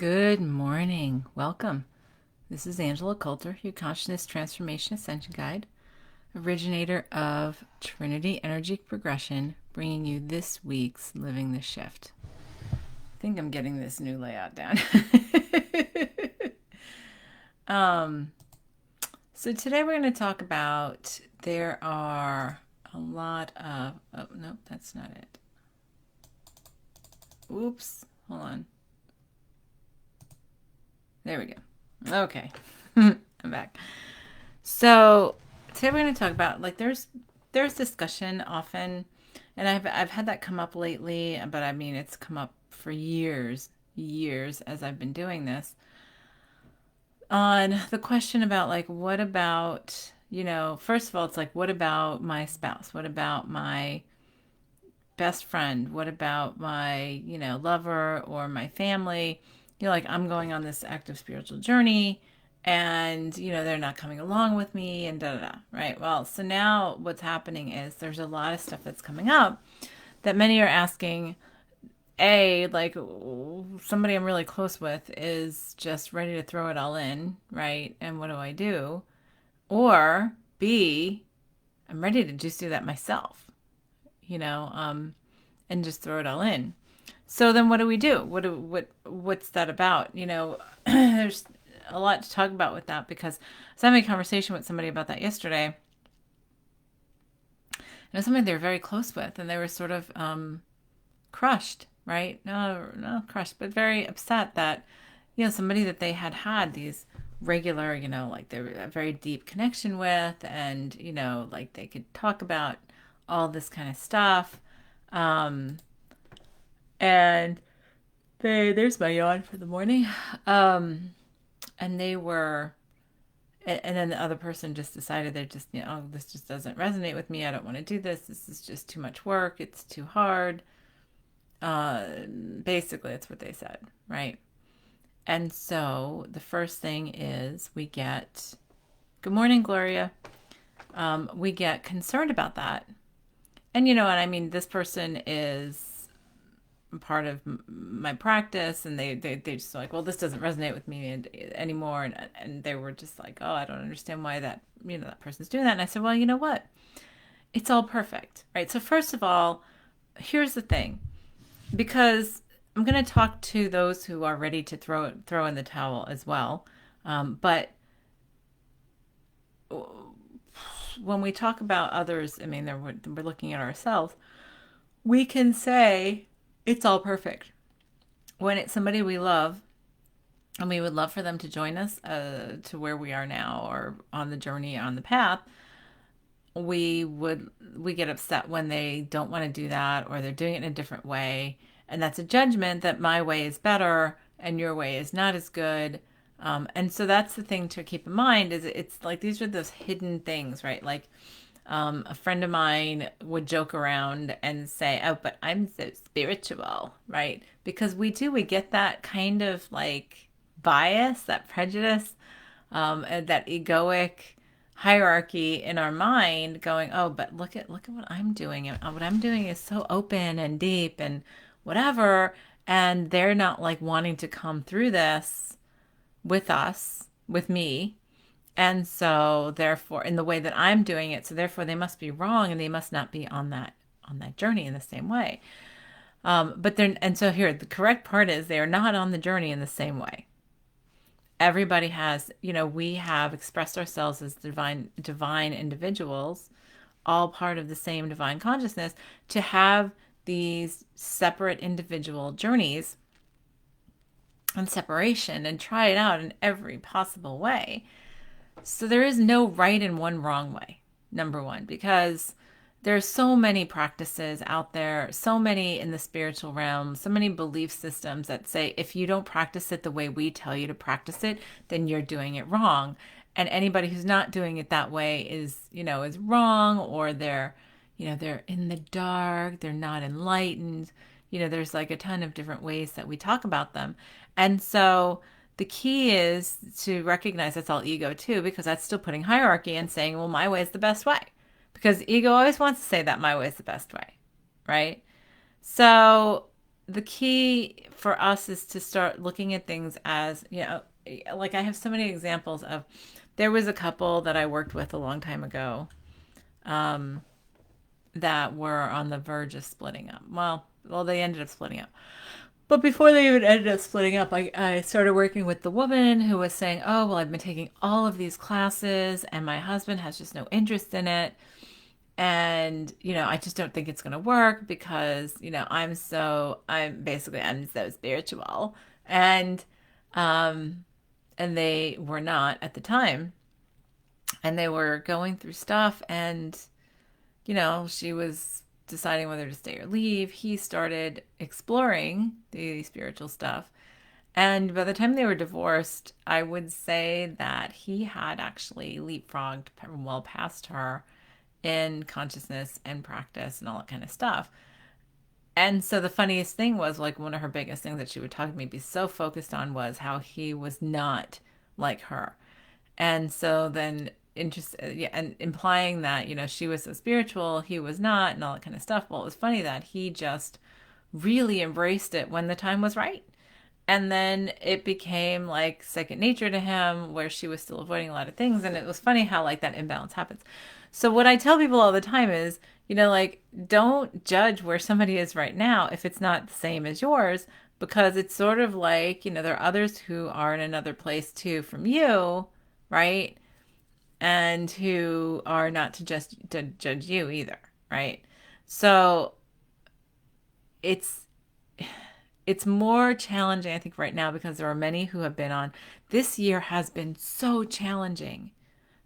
Good morning. Welcome. This is Angela Coulter, your Consciousness Transformation Ascension Guide, originator of Trinity Energy Progression, bringing you this week's Living the Shift. I think I'm getting this new layout down. So today we're going to talk about there are a lot of, oh, nope, that's not it. Oops, hold on. There we go. Okay. I'm back. So today we're going to talk about there's discussion often, and I've had that come up lately, but I mean it's come up for years as I've been doing this, on the question about what about, first of all, it's what about my spouse? What about my best friend? What about my, lover or my family? I'm going on this active spiritual journey and, they're not coming along with me and da da da, right? Well, so now what's happening is there's a lot of stuff that's coming up that many are asking. Somebody I'm really close with is just ready to throw it all in, right? And what do I do? Or B, I'm ready to just do that myself, and just throw it all in. So then what do we do? What's that about? There's a lot to talk about with that, because I was having a conversation with somebody about that yesterday. And it was somebody they were very close with, and they were sort of crushed, right? No, crushed, but very upset that, somebody that they had these regular, they were a very deep connection with, and, they could talk about all this kind of stuff. And there's my yawn for the morning. And they were, and then the other person just decided they're just, this just doesn't resonate with me. I don't want to do this. This is just too much work. It's too hard. Basically, that's what they said, right? And so the first thing is we get, good morning, Gloria. We get concerned about that. And, and I mean, this person is part of my practice, and they just like, well, this doesn't resonate with me anymore, and they were just like, oh, I don't understand why that that person's doing that. And I said, well, you know what, it's all perfect, right? So first of all, here's the thing, because I'm going to talk to those who are ready to throw in the towel as well, but when we talk about others, I mean, we're looking at ourselves. We can say it's all perfect when it's somebody we love, and we would love for them to join us to where we are now, or on the journey, on the path. We get upset when they don't want to do that, or they're doing it in a different way, and that's a judgment that my way is better and your way is not as good. And so that's the thing to keep in mind, is it's like these are those hidden things, right? Like a friend of mine would joke around and say, oh, but I'm so spiritual, right? Because we get that kind of bias, that prejudice, and that egoic hierarchy in our mind going, oh, but look at what I'm doing. And what I'm doing is so open and deep and whatever. And they're not wanting to come through this with us, with me. And so therefore, in the way that I'm doing it, so therefore they must be wrong, and they must not be on that journey in the same way. And so here, the correct part is they are not on the journey in the same way. Everybody has, we have expressed ourselves as divine individuals, all part of the same divine consciousness, to have these separate individual journeys and separation, and try it out in every possible way. So there is no right and one wrong way, number one, because there's so many practices out there, so many in the spiritual realm, so many belief systems that say if you don't practice it the way we tell you to practice it, then you're doing it wrong. And anybody who's not doing it that way is wrong, or they're in the dark, they're not enlightened. There's a ton of different ways that we talk about them. And so the key is to recognize that's all ego too, because that's still putting hierarchy and saying, well, my way is the best way. Because ego always wants to say that my way is the best way, right? So the key for us is to start looking at things as, like I have so many examples of, there was a couple that I worked with a long time ago, um, that were on the verge of splitting up. Well, they ended up splitting up. But before they even ended up splitting up, I started working with the woman who was saying, oh, well, I've been taking all of these classes and my husband has just no interest in it. And, I just don't think it's going to work because, I'm so spiritual. And, um, and they were not at the time. And they were going through stuff and, she was deciding whether to stay or leave. He started exploring the spiritual stuff. And by the time they were divorced, I would say that he had actually leapfrogged well past her in consciousness and practice and all that kind of stuff. And so the funniest thing was, like, one of her biggest things that she would talk to me, be so focused on, was how he was not like her. And so then yeah, and implying that, she was so spiritual, he was not, and all that kind of stuff. Well, it was funny that he just really embraced it when the time was right. And then it became like second nature to him, where she was still avoiding a lot of things. And it was funny how, like, that imbalance happens. So what I tell people all the time is, like, don't judge where somebody is right now if it's not the same as yours, because it's sort of like, there are others who are in another place too from you, right? And who are not to judge you either, right? So it's it's more challenging, I think, right now, because there are many who have been on. This year has been so challenging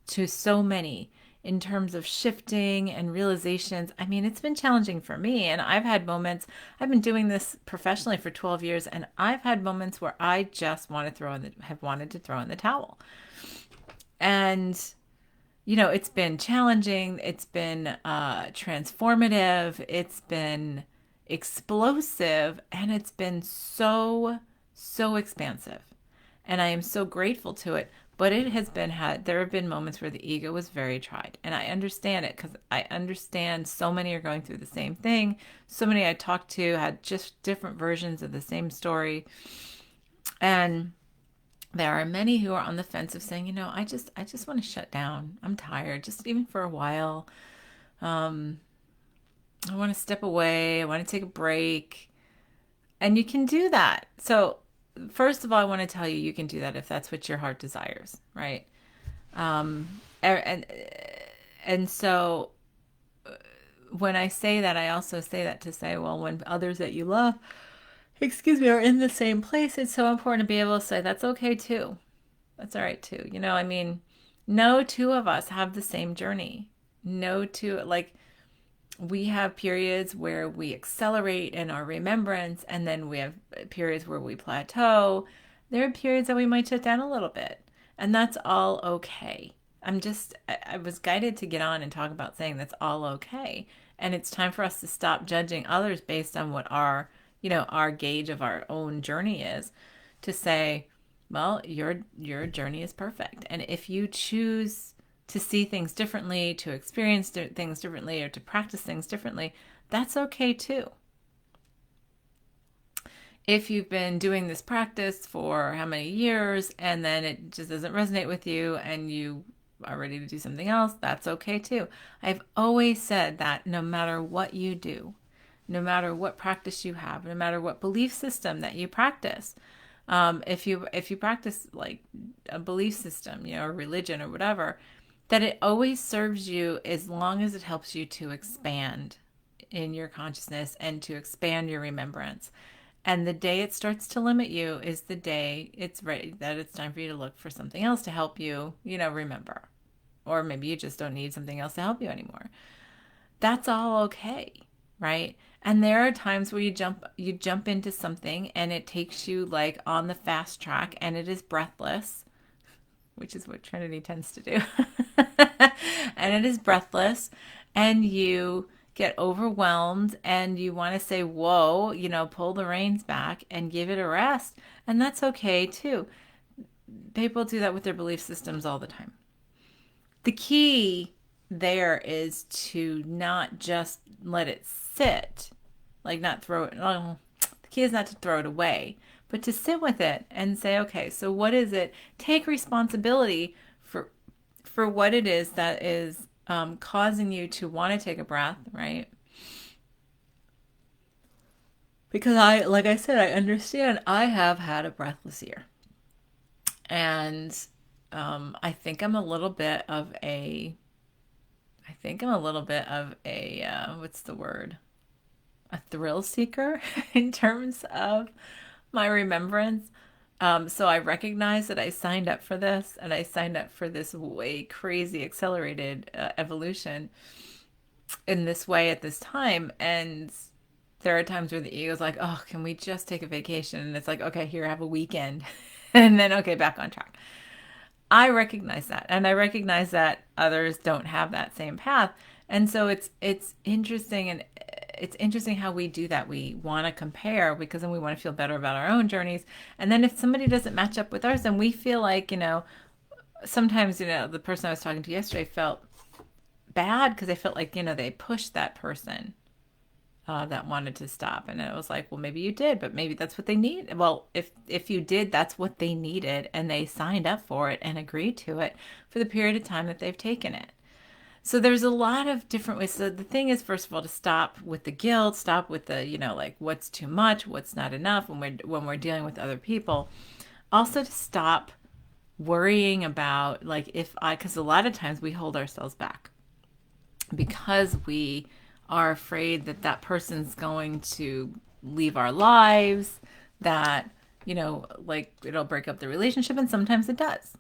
to so many in terms of shifting and realizations. I mean, it's been challenging for me, and I've had moments. I've been doing this professionally for 12 years, and I've had moments where I just have wanted to throw in the towel. And it's been challenging. It's been transformative. It's been explosive, and it's been so, so expansive. And I am so grateful to it. But there have been moments where the ego was very tried. And I understand it, because I understand so many are going through the same thing. So many I talked to had just different versions of the same story. And there are many who are on the fence of saying, I just want to shut down. I'm tired, just even for a while. Um, I want to step away. I want to take a break. And you can do that. So, first of all, I want to tell you, you can do that if that's what your heart desires, right? And so when I say that, I also say that to say, well, when others that you love, are in the same place, it's so important to be able to say, that's okay too. That's all right too. I mean, no two of us have the same journey. No two, like, we have periods where we accelerate in our remembrance, and then we have periods where we plateau. There are periods that we might shut down a little bit, and that's all okay. I was guided to get on and talk about saying that's all okay. And it's time for us to stop judging others based on what our gauge of our own journey is, to say, well, your journey is perfect. And if you choose to see things differently, to experience things differently, or to practice things differently, that's okay too. If you've been doing this practice for how many years and then it just doesn't resonate with you and you are ready to do something else, that's okay too. I've always said that no matter what you do, no matter what practice you have, no matter what belief system that you practice, if you practice like a belief system, or religion or whatever, that it always serves you as long as it helps you to expand in your consciousness and to expand your remembrance. And the day it starts to limit you is the day it's ready, that it's time for you to look for something else to help you, remember. Or maybe you just don't need something else to help you anymore. That's all okay, right? And there are times where you jump into something and it takes you like on the fast track and it is breathless, which is what Trinity tends to do. And it is breathless, and you get overwhelmed and you want to say, whoa, pull the reins back and give it a rest. And that's okay too. People do that with their belief systems all the time. The key there is to not just let it sit, like not throw it. Oh, the key is not to throw it away, but to sit with it and say, okay, so what is it? Take responsibility for what it is that is causing you to want to take a breath, right? Because like I said, I understand I have had a breathless year. And I think I'm a little bit of a, what's the word? A thrill seeker in terms of my remembrance. So I recognize that I signed up for this and I signed up for this way crazy accelerated evolution in this way at this time. And there are times where the ego's like, oh, can we just take a vacation? And it's like, okay, here, have a weekend. And then, okay, back on track. I recognize that. And I recognize that others don't have that same path. And so it's interesting, and it's interesting how we do that. We want to compare because then we want to feel better about our own journeys. And then if somebody doesn't match up with ours, then we feel like, sometimes, the person I was talking to yesterday felt bad because they felt like, they pushed that person that wanted to stop. And it was like, well, maybe you did, but maybe that's what they need. Well, if you did, that's what they needed, and they signed up for it and agreed to it for the period of time that they've taken it. So there's a lot of different ways. So the thing is, first of all, to stop with the guilt, stop with the, like what's too much, what's not enough when we're dealing with other people. Also to stop worrying about because a lot of times we hold ourselves back because we are afraid that that person's going to leave our lives, that, it'll break up the relationship, and sometimes it does.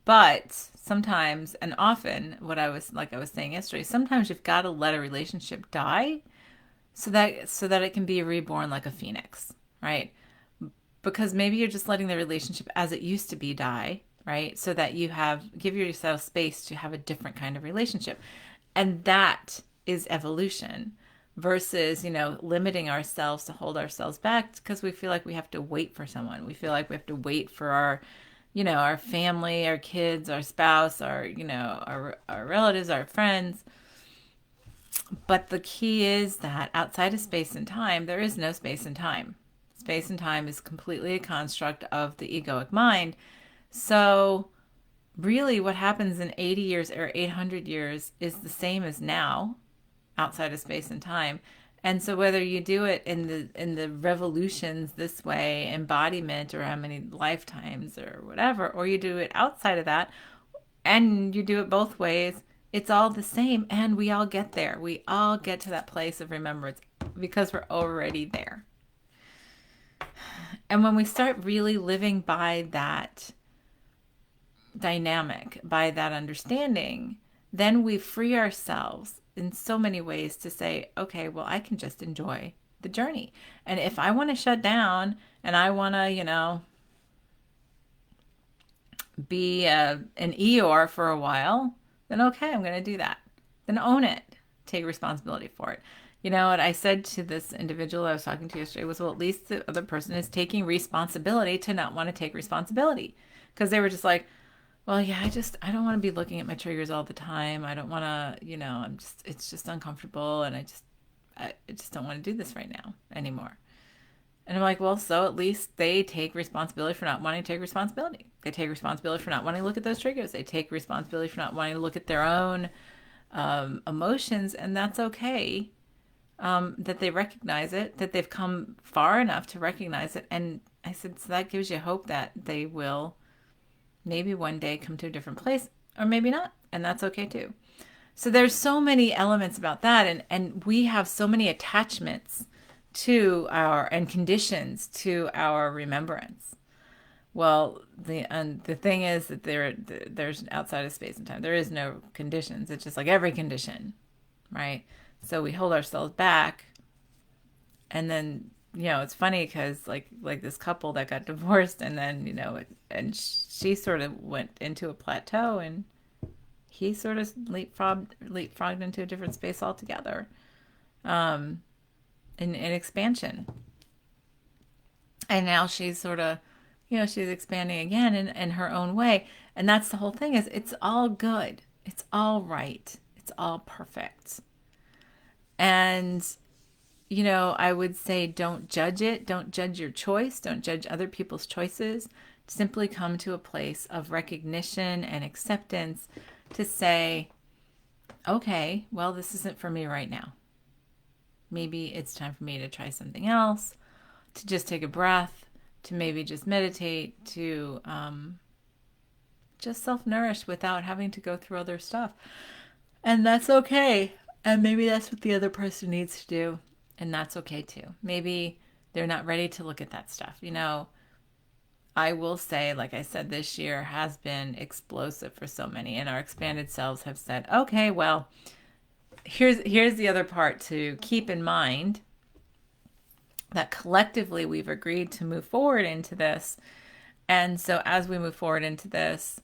But sometimes, and often, I was saying yesterday, sometimes you've got to let a relationship die so that it can be reborn like a phoenix, right? Because maybe you're just letting the relationship as it used to be die, right? So that give yourself space to have a different kind of relationship. And that is evolution versus, limiting ourselves to hold ourselves back because we feel like we have to wait for someone. We feel like we have to wait for our family, our kids, our spouse, our relatives, our friends. But the key is that outside of space and time, there is no space and time. Space and time is completely a construct of the egoic mind. So really what happens in 80 years or 800 years is the same as now outside of space and time. And so whether you do it in the revolutions this way, embodiment, or how many lifetimes or whatever, or you do it outside of that and you do it both ways, it's all the same, and we all get there. We all get to that place of remembrance because we're already there. And when we start really living by that dynamic, by that understanding, then we free ourselves in so many ways to say, okay, well, I can just enjoy the journey. And if I want to shut down and I want to, be an Eeyore for a while, then okay, I'm going to do that. Then own it. Take responsibility for it. What I said to this individual I was talking to yesterday was, well, at least the other person is taking responsibility to not want to take responsibility. Because they were just like, well, yeah, I don't want to be looking at my triggers all the time. I don't want to, it's just uncomfortable. And I just don't want to do this right now anymore. And I'm like, well, so at least they take responsibility for not wanting to take responsibility. They take responsibility for not wanting to look at those triggers. They take responsibility for not wanting to look at their own emotions. And that's okay. That they recognize it, that they've come far enough to recognize it. And I said, so that gives you hope that they will maybe one day come to a different place, or maybe not. And that's okay too. So there's so many elements about that. And we have so many attachments to and conditions to our remembrance. Well, the thing is that there's outside of space and time, there is no conditions. It's just like every condition, right? So we hold ourselves back, and then it's funny because like this couple that got divorced, and then and she sort of went into a plateau, and he sort of leapfrogged into a different space altogether, in expansion, and now she's sort of she's expanding again in her own way, and that's the whole thing. Is it's all good, it's all right, it's all perfect. And I would say don't judge it. Don't judge your choice. Don't judge other people's choices. Simply come to a place of recognition and acceptance to say, okay, well, this isn't for me right now. Maybe it's time for me to try something else, to just take a breath, to maybe just meditate, to just self nourish without having to go through other stuff. And that's okay. And maybe that's what the other person needs to do. And that's okay too. Maybe they're not ready to look at that stuff. I will say, like I said, this year has been explosive for so many. And our expanded selves have said, okay, well, here's the other part to keep in mind, that collectively we've agreed to move forward into this. And so as we move forward into this,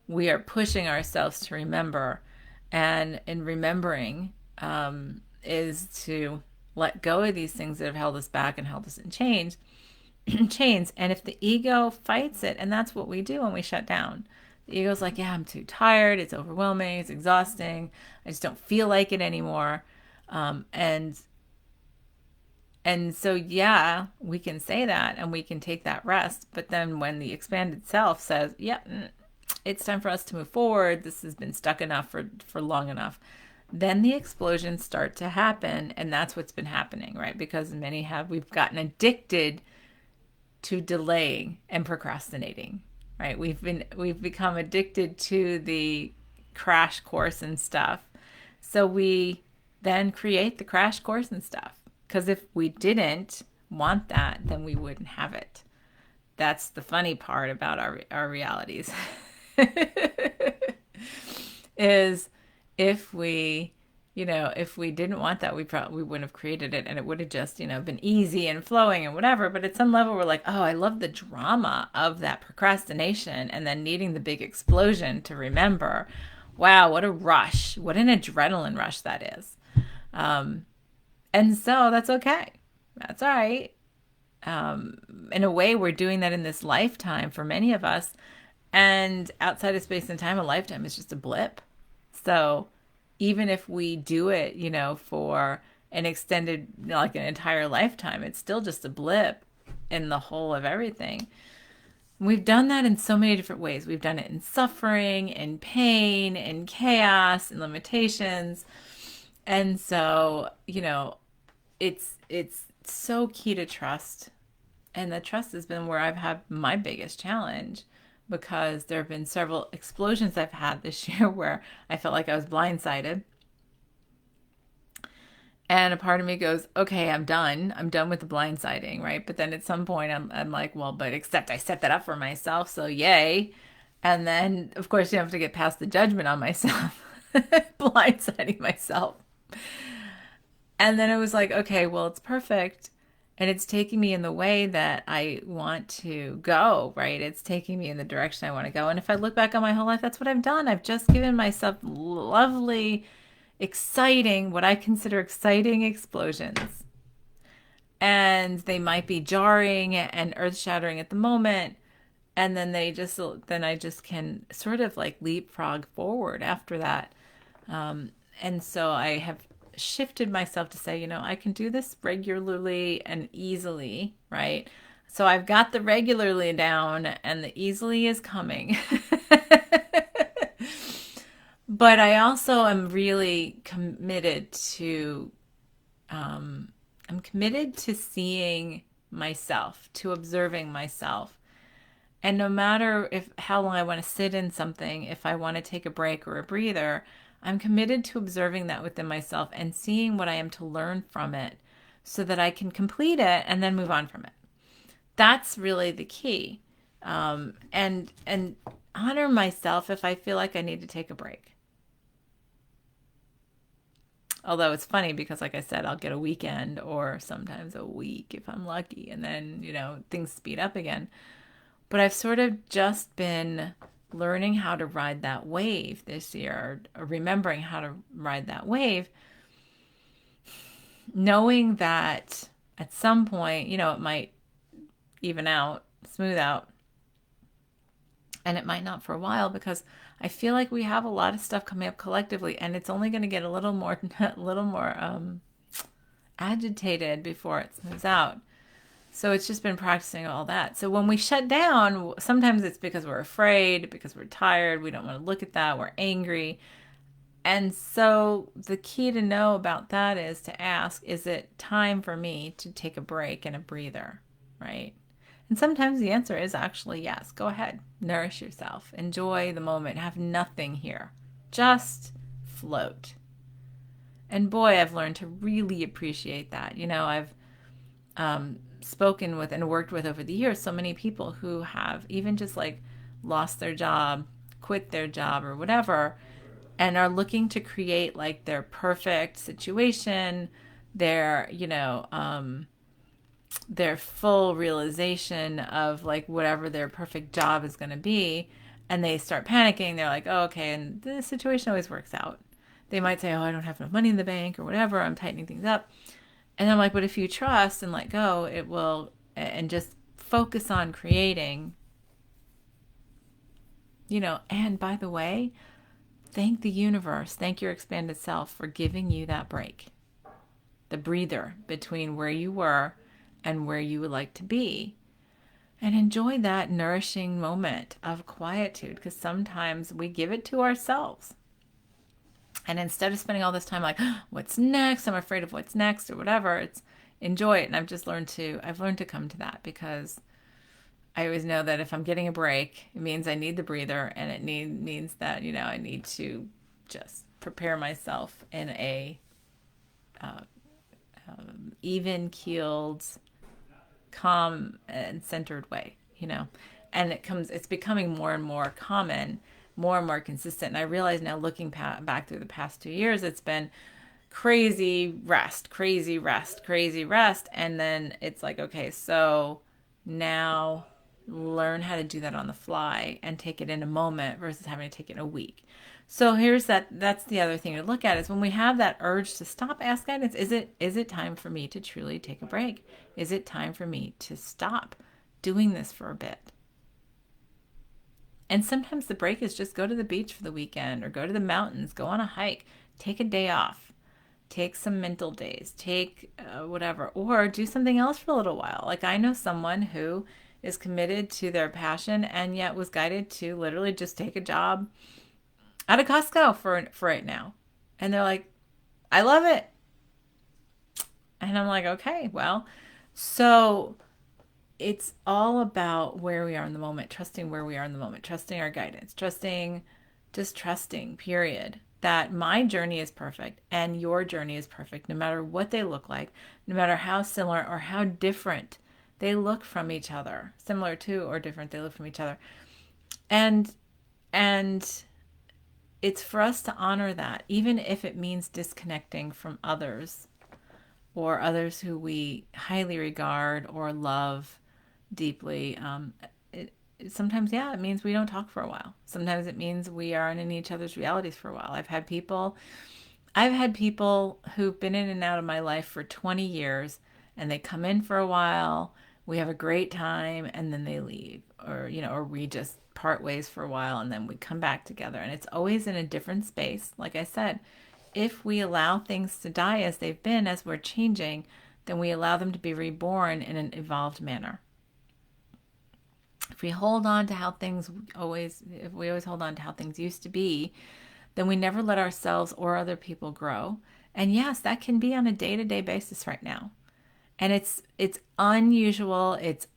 we are pushing ourselves to remember. And in remembering is to let go of these things that have held us back and held us in chains. And if the ego fights it, and that's what we do when we shut down. The ego's like, yeah, I'm too tired. It's overwhelming. It's exhausting. I just don't feel like it anymore. And so, yeah, we can say that and we can take that rest. But then when the expanded self says, yeah, it's time for us to move forward, this has been stuck enough for long enough, then the explosions start to happen. And that's what's been happening, right? Because we've gotten addicted to delaying and procrastinating, right? We've become addicted to the crash course and stuff. So we then create the crash course and stuff. Because if we didn't want that, then we wouldn't have it. That's the funny part about our realities. Is if we didn't want that, we wouldn't have created it, and it would have just, been easy and flowing and whatever. But at some level, we're like, oh, I love the drama of that procrastination and then needing the big explosion to remember. Wow, what a rush. What an adrenaline rush that is. And so that's okay. That's all right. In a way, we're doing that in this lifetime for many of us. And outside of space and time, a lifetime is just a blip. So even if we do it, for an extended, like an entire lifetime, it's still just a blip in the whole of everything. We've done that in so many different ways. We've done it in suffering, in pain, in chaos, in limitations. And so, it's so key to trust. And the trust has been where I've had my biggest challenge, because there have been several explosions I've had this year where I felt like I was blindsided. And a part of me goes, okay, I'm done. I'm done with the blindsiding, right? But then at some point I'm like, well, but except I set that up for myself, so yay. And then, of course, you have to get past the judgment on myself, blindsiding myself. And then it was like, okay, well, it's perfect. And it's taking me in the way that I want to go, right? It's taking me in the direction I want to go. And if I look back on my whole life, that's what I've done. I've just given myself lovely, exciting, what I consider exciting explosions. And they might be jarring and earth-shattering at the moment. And then I just can sort of like leapfrog forward after that. And so I have shifted myself to say, I can do this regularly and easily, right? So I've got the regularly down and the easily is coming. But I also am really committed to, seeing myself, to observing myself. And no matter how long I want to sit in something, if I want to take a break or a breather, I'm committed to observing that within myself and seeing what I am to learn from it so that I can complete it and then move on from it. That's really the key. And honor myself if I feel like I need to take a break. Although it's funny because, like I said, I'll get a weekend or sometimes a week if I'm lucky. And then, things speed up again. But I've sort of just been learning how to ride that wave this year, or remembering how to ride that wave, knowing that at some point, it might even out, smooth out, and it might not for a while, because I feel like we have a lot of stuff coming up collectively, and it's only going to get a little more agitated before it smooths out. So it's just been practicing all that. So when we shut down, sometimes it's because we're afraid, because we're tired, we don't want to look at that, we're angry. And so the key to know about that is to ask, is it time for me to take a break and a breather, right? And sometimes the answer is actually yes. Go ahead, nourish yourself, enjoy the moment, have nothing here, just float. And boy, I've learned to really appreciate that. I've spoken with and worked with over the years so many people who have even just like lost their job, quit their job, or whatever, and are looking to create like their perfect situation, their, their full realization of like whatever their perfect job is going to be. And they start panicking. They're like, oh, okay. And the situation always works out. They might say, oh, I don't have enough money in the bank or whatever. I'm tightening things up. And I'm like, but if you trust and let go, it will, and just focus on creating, and by the way, thank the universe, thank your expanded self for giving you that break, the breather between where you were and where you would like to be. And enjoy that nourishing moment of quietude, because sometimes we give it to ourselves. And instead of spending all this time like, oh, what's next? I'm afraid of what's next or whatever. It's enjoy it. And I've learned to come to that, because I always know that if I'm getting a break, it means I need the breather, and it means that, I need to just prepare myself in a even keeled, calm and centered way. And it's becoming more and more common, more and more consistent. And I realize now, looking back through the past 2 years, it's been crazy rest, crazy rest, crazy rest. And then it's like, okay, so now learn how to do that on the fly and take it in a moment versus having to take it in a week. So that's the other thing to look at, is when we have that urge to stop, ask guidance. Is it time for me to truly take a break? Is it time for me to stop doing this for a bit? And sometimes the break is just go to the beach for the weekend, or go to the mountains, go on a hike, take a day off, take some mental days, take whatever, or do something else for a little while. Like, I know someone who is committed to their passion and yet was guided to literally just take a job at a Costco for right now. And they're like, I love it. And I'm like, okay, well, so it's all about where we are in the moment, trusting where we are in the moment, trusting our guidance, just trusting, period, that my journey is perfect and your journey is perfect, no matter what they look like, no matter how similar or how different they look from each other, similar to or different they look from each other. And it's for us to honor that, even if it means disconnecting from others, or others who we highly regard or love deeply. Sometimes, yeah, it means we don't talk for a while. Sometimes it means we aren't in each other's realities for a while. I've had people who've been in and out of my life for 20 years, and they come in for a while, we have a great time, and then they leave, or we just part ways for a while, and then we come back together. And it's always in a different space. Like I said, if we allow things to die as they've been, as we're changing, then we allow them to be reborn in an evolved manner. If we hold on to if we always hold on to how things used to be, then we never let ourselves or other people grow. And yes, that can be on a day-to-day basis right now. And it's unusual. It's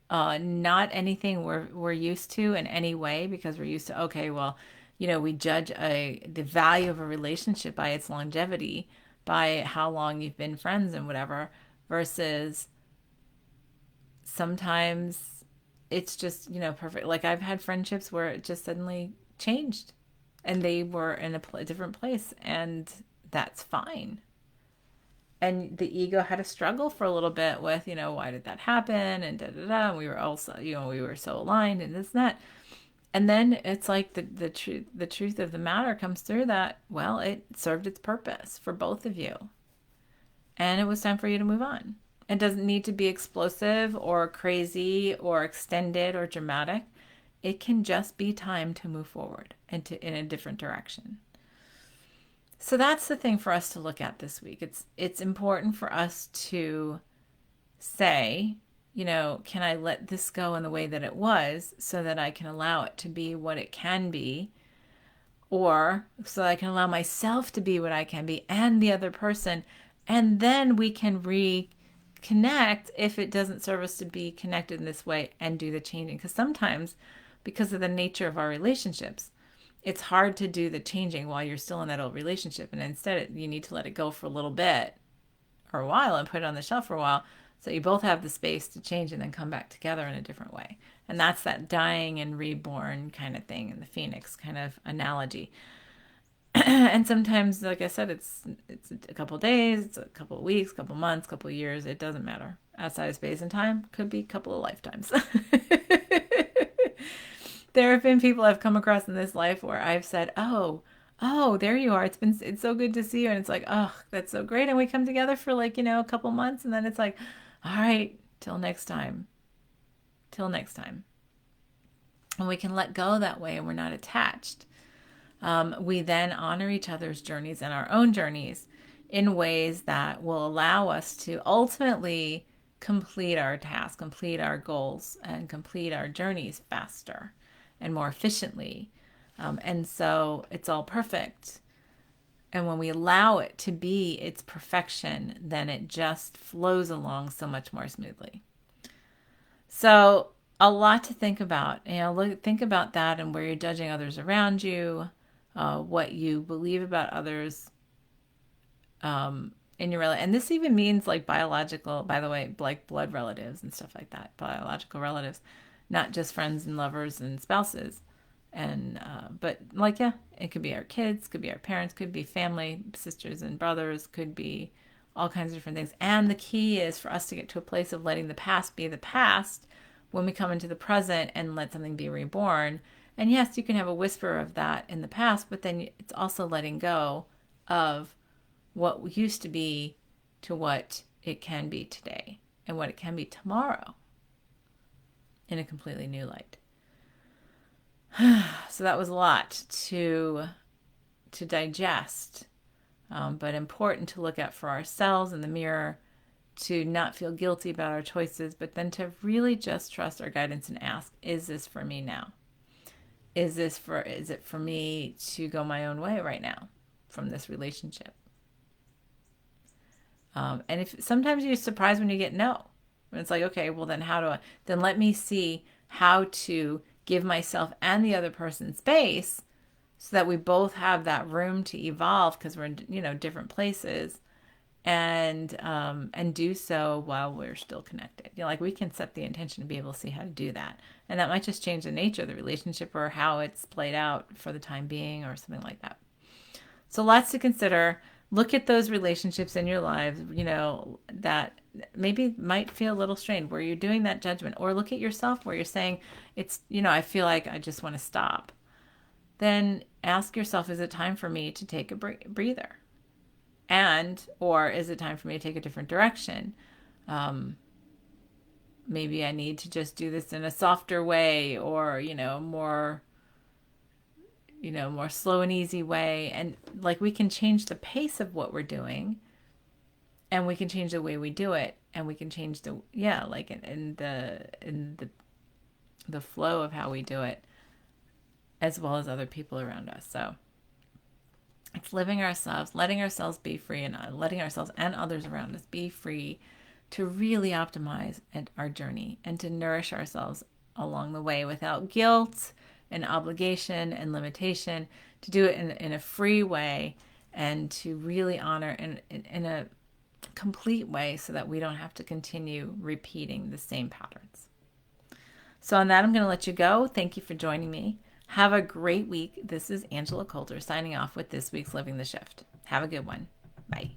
not anything we're used to in any way, because we're used to, okay, well, we judge the value of a relationship by its longevity, by how long you've been friends and whatever, versus sometimes it's just, perfect. Like, I've had friendships where it just suddenly changed and they were in a different place, and that's fine. And the ego had a struggle for a little bit with, why did that happen? And da da da. And we were also, we were so aligned and this and that. And then it's like the truth of the matter comes through that, well, it served its purpose for both of you. And it was time for you to move on. It doesn't need to be explosive or crazy or extended or dramatic. It can just be time to move forward and in a different direction. So that's the thing for us to look at this week. It's important for us to say, can I let this go in the way that it was so that I can allow it to be what it can be, or so I can allow myself to be what I can be and the other person, and then we can reconnect if it doesn't serve us to be connected in this way and do the changing. Because sometimes, because of the nature of our relationships, it's hard to do the changing while you're still in that old relationship, and instead you need to let it go for a little bit or a while and put it on the shelf for a while so you both have the space to change and then come back together in a different way. And that's that dying and reborn kind of thing, and the phoenix kind of analogy. And sometimes, like I said, it's a couple of days, it's a couple of weeks, a couple of months, a couple of years. It doesn't matter. Outside of space and time, could be a couple of lifetimes. There have been people I've come across in this life where I've said, "Oh, there you are. It's so good to see you." And it's like, "Oh, that's so great." And we come together for like, a couple months, and then it's like, "All right, till next time." Till next time. And we can let go that way and we're not attached. We then honor each other's journeys and our own journeys in ways that will allow us to ultimately complete our tasks, complete our goals, and complete our journeys faster and more efficiently. And so it's all perfect. And when we allow it to be its perfection, then it just flows along so much more smoothly. So, a lot to think about. Think about that and where you're judging others around you, what you believe about others in your relative. And this even means like biological, by the way, like blood relatives and stuff like that, biological relatives, not just friends and lovers and spouses. And, but like, yeah, it could be our kids, could be our parents, could be family, sisters and brothers, could be all kinds of different things. And the key is for us to get to a place of letting the past be the past when we come into the present and let something be reborn. And yes, you can have a whisper of that in the past, but then it's also letting go of what used to be to what it can be today and what it can be tomorrow in a completely new light. So that was a lot to digest, but important to look at for ourselves in the mirror, to not feel guilty about our choices, but then to really just trust our guidance and ask, is this for me now? Is it for me to go my own way right now from this relationship? And if sometimes you're surprised when you get no, and it's like, okay, well then then let me see how to give myself and the other person space so that we both have that room to evolve because we're in, different places, and do so while we're still connected. Like we can set the intention to be able to see how to do that. And that might just change the nature of the relationship or how it's played out for the time being or something like that. So lots to consider. Look at those relationships in your lives, that maybe might feel a little strained where you're doing that judgment, or look at yourself where you're saying I feel like I just want to stop. Then ask yourself, is it time for me to take a breather? Or is it time for me to take a different direction? Maybe I need to just do this in a softer way, or, more slow and easy way. And like we can change the pace of what we're doing, and we can change the way we do it, and we can change like in the flow of how we do it, as well as other people around us. So it's letting ourselves be free, and letting ourselves and others around us be free to really optimize our journey and to nourish ourselves along the way without guilt and obligation and limitation, to do it in a free way and to really honor in a complete way so that we don't have to continue repeating the same patterns. So on that, I'm going to let you go. Thank you for joining me. Have a great week. This is Angela Coulter signing off with this week's Living the Shift. Have a good one. Bye.